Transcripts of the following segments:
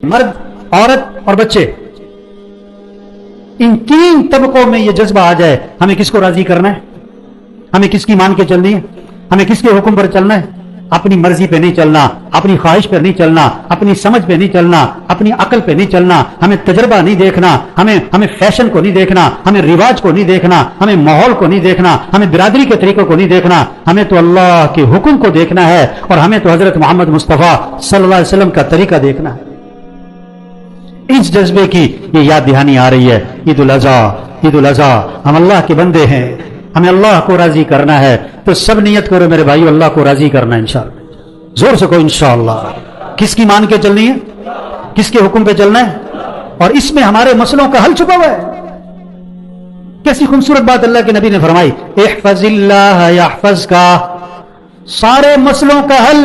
مرد، عورت اور بچے، ان تین طبقوں میں یہ جذبہ آ جائے، ہمیں کس کو راضی کرنا ہے، ہمیں کس کی مان کے چلنی ہے، ہمیں کس کے حکم پر چلنا ہے، اپنی مرضی پہ نہیں چلنا، اپنی خواہش پہ نہیں چلنا، اپنی سمجھ پہ نہیں چلنا، اپنی عقل پہ نہیں چلنا، ہمیں تجربہ نہیں دیکھنا، ہمیں فیشن کو نہیں دیکھنا، ہمیں رواج کو نہیں دیکھنا، ہمیں ماحول کو نہیں دیکھنا، ہمیں برادری کے طریقوں کو نہیں دیکھنا، ہمیں تو اللہ کے حکم کو دیکھنا ہے، اور ہمیں تو حضرت محمد مصطفیٰ صلی اللہ علیہ وسلم کا طریقہ دیکھنا ہے۔ اس جذبے کی یہ یاد دہانی آ رہی ہے۔ عید الاضحیٰ، ہم اللہ کے بندے ہیں، ہمیں اللہ کو راضی کرنا ہے، تو سب نیت کرو میرے بھائی، اللہ کو راضی کرنا ہے انشاءاللہ، زور سے کہو انشاءاللہ۔ کس کی مان کے چلنی ہے، کس کے حکم پہ چلنا ہے، اور اس میں ہمارے مسئلوں کا حل چھپا ہوا ہے۔ کیسی خوبصورت بات اللہ کے نبی نے فرمائی، احفظ اللہ یحفظ کا، سارے مسئلوں کا حل،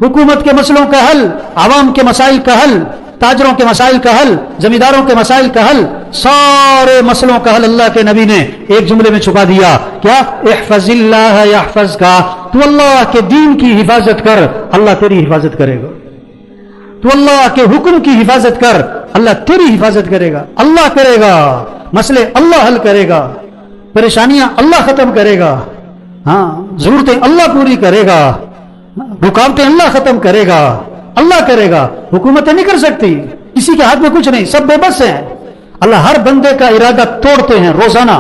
حکومت کے مسئلوں کا حل، عوام کے مسائل کا حل، تاجروں کے مسائل کا حل، زمینداروں کے مسائل کا حل، سارے مسئلوں کا حل اللہ کے نبی نے ایک جملے میں چھپا دیا۔ کیا؟ احفظ اللہ یحفظ کا، تو اللہ کے دین کی حفاظت کر، اللہ تیری حفاظت کرے گا۔ تو اللہ کے حکم کی حفاظت کر، اللہ تیری حفاظت کرے گا۔ اللہ کرے گا، مسئلے اللہ حل کرے گا، پریشانیاں اللہ ختم کرے گا، ہاں ضرورتیں اللہ پوری کرے گا، رکاوٹیں اللہ ختم کرے گا، اللہ کرے گا۔ حکومتیں نہیں کر سکتی، کسی کے ہاتھ میں کچھ نہیں، سب بے بس ہیں۔ اللہ ہر بندے کا ارادہ توڑتے ہیں روزانہ،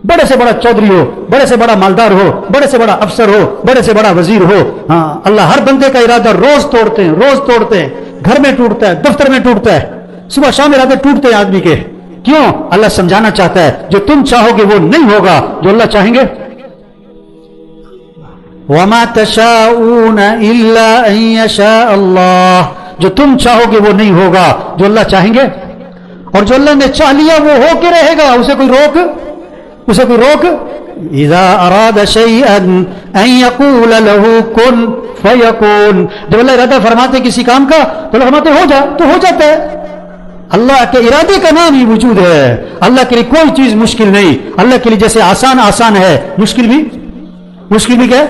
بڑے سے بڑا چودھری ہو، بڑے سے بڑا مالدار ہو، بڑے سے بڑا افسر ہو، بڑے سے بڑا وزیر ہو، ہاں اللہ ہر بندے کا ارادہ روز توڑتے ہیں، روز توڑتے ہیں۔ گھر میں ٹوٹتا ہے، دفتر میں ٹوٹتا ہے، صبح شام ارادے ٹوٹتے ہیں آدمی کے۔ کیوں؟ اللہ سمجھانا چاہتا ہے جو تم چاہو گے وہ نہیں ہوگا جو اللہ چاہیں گے۔ وَمَا تَشَاءُونَ إِلَّا أَن يَشَاءَ اللَّهُ، جو تم چاہو گے وہ نہیں ہوگا جو اللہ چاہیں گے، اور جو اللہ نے چاہ لیا وہ ہو کے رہے گا، اسے کوئی روک اِذَا أَرَادَ شَيْئًا أَن يَقُولَ لَهُ كُن فَيَكُونُ، جب اللہ ارادہ فرماتے کسی کام کا تو اللہ فرماتے ہو جا تو ہو جاتا ہے۔ اللہ کے ارادے کا نام ہی وجود ہے۔ اللہ کے لیے کوئی چیز مشکل نہیں۔ اللہ کے لیے جیسے آسان ہے، مشکل بھی کیا ہے؟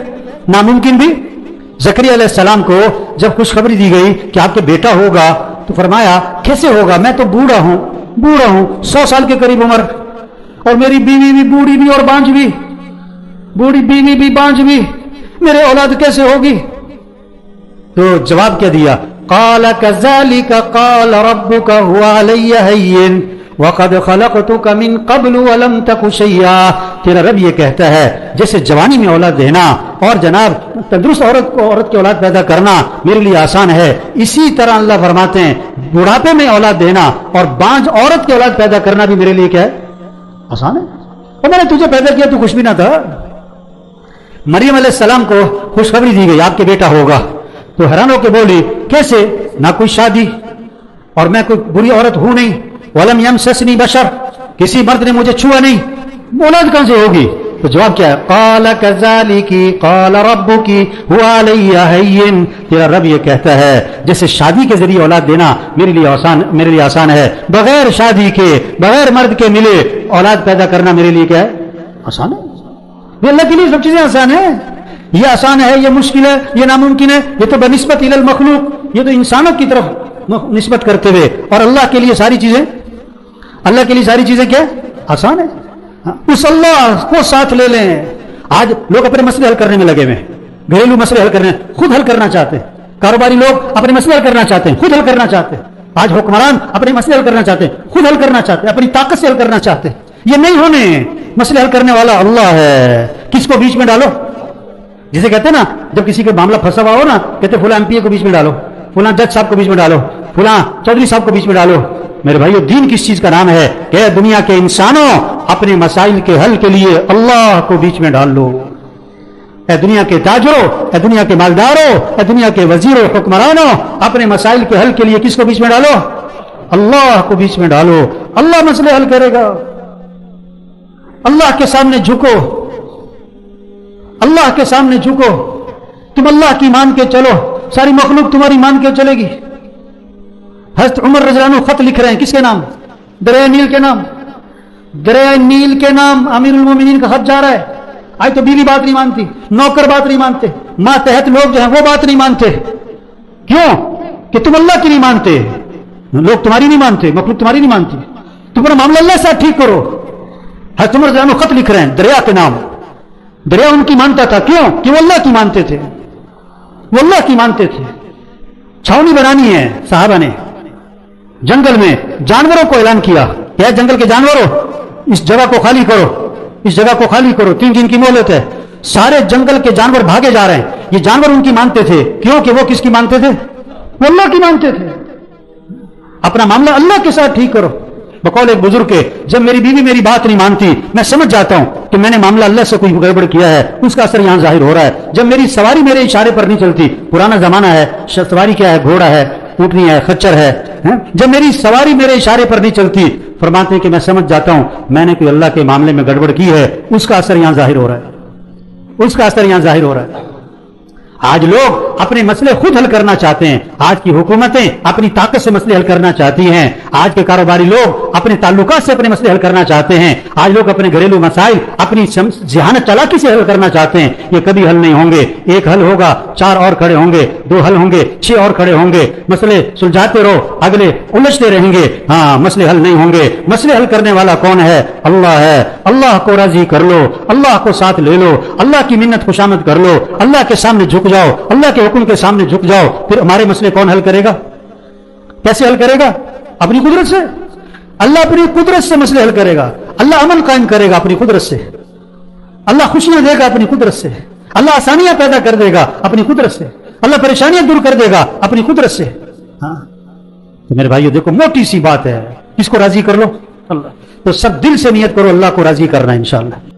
ناممکن بھی۔ زکریا علیہ السلام کو جب خوشخبری دی گئی کہ آپ کے بیٹا ہوگا تو فرمایا کیسے ہوگا، میں تو بوڑھا ہوں 100 سال کے قریب عمر، اور میری بیوی بھی بوڑھی بھی اور بانجھ بھی، بوڑھی بیوی بھی بانجھ بھی، میرے اولاد کیسے ہوگی؟ تو جواب کیا دیا؟ قال كذلك قال ربك هو علي هين وقد خلقتك من قبل ولم تك شيئا، تیرا رب یہ کہتا ہے جیسے جوانی میں اولاد دینا اور جناب تندرست عورت کی اولاد پیدا کرنا میرے لیے آسان ہے، اسی طرح اللہ فرماتے ہیں بڑھاپے میں اولاد دینا اور بانجھ عورت کی اولاد پیدا کرنا بھی میرے لیے کیا ہے؟ آسان ہے۔ اور میں نے تجھے پیدا کیا تو کچھ بھی نہ تھا۔ مریم علیہ السلام کو خوشخبری دی گئی آپ کے بیٹا ہوگا، تو حیران ہو کے بولی کیسے؟ نہ کوئی شادی، اور میں کوئی بری عورت ہوں نہیں، ولم یمسسنی بشر، کسی مرد نے مجھے چھوا نہیں، اولاد کہاں سے ہوگی؟ تو جواب کیا ہے؟ قال كذلك قال ربك هو علي هين، تیرا رب یہ کہتا ہے جیسے شادی کے ذریعے اولاد دینا میرے لیے آسان ہے، بغیر شادی کے، بغیر مرد کے ملے اولاد پیدا کرنا میرے لیے کیا ہے؟ آسان ہے۔ یہ اللہ کے لیے سب چیزیں آسان ہیں۔ یہ آسان ہے، یہ مشکل ہے، یہ ناممکن ہے، یہ تو بنسبت الی المخلوق، یہ تو انسانوں کی طرف نسبت کرتے ہوئے، اور اللہ کے لیے ساری چیزیں کیا آسان ہے۔ اس اللہ کو ساتھ لے لیں۔ آج لوگ اپنے مسئلے حل کرنے میں لگے ہوئے ہیں، گھریلو مسئلے حل کرنے خود حل کرنا چاہتے ہیں، کاروباری لوگ اپنے مسئلے حل کرنا چاہتے ہیں، خود حل کرنا چاہتے ہیں، آج حکمران اپنے مسئلے حل کرنا چاہتے ہیں، خود حل کرنا چاہتے ہیں، اپنی طاقت سے حل کرنا چاہتے ہیں۔ یہ نہیں ہونے، مسئلے حل کرنے والا اللہ ہے۔ کس کو بیچ میں ڈالو؟ جسے کہتے ہیں نا جب کسی کا معاملہ پھنسا ہوا ہو نا، کہتے فلاں MP کو بیچ میں ڈالو، فلاں جج صاحب کو بیچ میں ڈالو، فلاں چودھری صاحب کو بیچ میں ڈالو۔ میرے بھائیو دین کس چیز کا نام ہے کہ دنیا کے انسانوں اپنے مسائل کے حل کے لیے اللہ کو بیچ میں ڈال لو۔ اے دنیا کے تاجروں، اے دنیا کے مالداروں، اے دنیا کے وزیروں حکمرانوں، اپنے مسائل کے حل کے لیے کس کو بیچ میں ڈالو؟ اللہ کو بیچ میں ڈالو، اللہ مسئلے حل کرے گا۔ اللہ کے سامنے جھکو، اللہ کے سامنے جھکو، تم اللہ کی مان کے چلو، ساری مخلوق تمہاری مان کے چلے گی۔ حضرت عمر رضی اللہ عنہ خط لکھ رہے ہیں، کس کے نام؟ دریائے نیل کے نام، دریائے نیل کے نام امیر المومنین کا خط جا رہا ہے۔ آج تو بیوی بات نہیں مانتی، نوکر بات نہیں مانتے، ماتحت لوگ جو ہیں وہ بات نہیں مانتے۔ کیوں؟ کہ تم اللہ کی نہیں مانتے، لوگ تمہاری نہیں مانتے، مخلوق تمہاری نہیں مانتی، تم اپنا معاملہ اللہ سے ٹھیک کرو. حضرت عمر رضی اللہ عنہ خط لکھ رہے ہیں دریا کے نام. دریا ان کی مانتا تھا، کیوں؟ کہ وہ اللہ کی مانتے تھے، وہ اللہ کی مانتے تھے. چھاونی بنانی ہے، صحابہ نے جنگل میں جانوروں کو اعلان کیا کہ جنگل کے جانوروں اس جگہ کو خالی کرو، اس جگہ کو خالی کرو. 3 دن کی مہلت ہے. سارے جنگل کے جانور بھاگے جا رہے ہیں. یہ جانور ان کی مانتے تھے، کیوں؟ کہ وہ کس کی مانتے تھے؟ وہ اللہ کی مانتے تھے. اپنا معاملہ اللہ کے ساتھ ٹھیک کرو. بقول ایک بزرگ کے، جب میری بیوی میری بات نہیں مانتی میں سمجھ جاتا ہوں کہ میں نے معاملہ اللہ سے کوئی گڑبڑ کیا ہے، اس کا اثر یہاں ظاہر ہو رہا ہے. جب میری سواری میرے اشارے پر نہیں چلتی، پرانا زمانہ ہے، سواری کیا ہے؟ گھوڑا ہے، اونٹنی ہے، خچر ہے. جب میری سواری میرے اشارے پر نہیں چلتی، فرماتے ہیں کہ میں سمجھ جاتا ہوں میں نے کوئی اللہ کے معاملے میں گڑبڑ کی ہے، اس کا اثر یہاں ظاہر ہو رہا ہے، اس کا اثر یہاں ظاہر ہو رہا ہے. آج لوگ اپنے مسئلے خود حل کرنا چاہتے ہیں. آج کی حکومتیں اپنی طاقت سے مسئلے حل کرنا چاہتی ہیں. آج کے کاروباری لوگ اپنے تعلقات سے اپنے مسئلے حل کرنا چاہتے ہیں. آج لوگ اپنے گھریلو مسائل اپنی ذہانت چالاکی سے حل کرنا چاہتے ہیں. یہ کبھی حل نہیں ہوں گے. ایک حل ہوگا، 4 اور کھڑے ہوں گے، 2 حل ہوں گے، 6 اور کھڑے ہوں گے. مسئلے سلجھاتے رہو، اگلے الجھتے رہیں گے. ہاں، مسئلے حل نہیں ہوں گے. مسئلے حل کرنے والا کون ہے؟ اللہ ہے. اللہ کو راضی کر لو، اللہ کو ساتھ لے لو، اللہ کی منت خوشامد کر لو، اللہ کے سامنے جھک جاؤ، اللہ کے حکم کے سامنے جھک جاؤ. پھر ہمارے مسئلے کون حل کرے گا؟ کیسے حل کرے گا؟ اپنی قدرت سے. اللہ اپنی قدرت سے مسئلے حل کرے گا. اللہ امن قائم کرے گا اپنی قدرت سے. اللہ خوشیاں دے گا اپنی قدرت سے. اللہ آسانیاں پیدا کر دے گا اپنی قدرت سے. اللہ پریشانیاں دور کر دے گا اپنی قدرت سے. ہاں تو میرے بھائیو دیکھو، موٹی سی بات ہے، کس کو راضی کر لو؟ اللہ. تو سب دل سے نیت کرو اللہ کو راضی کرنا انشاءاللہ.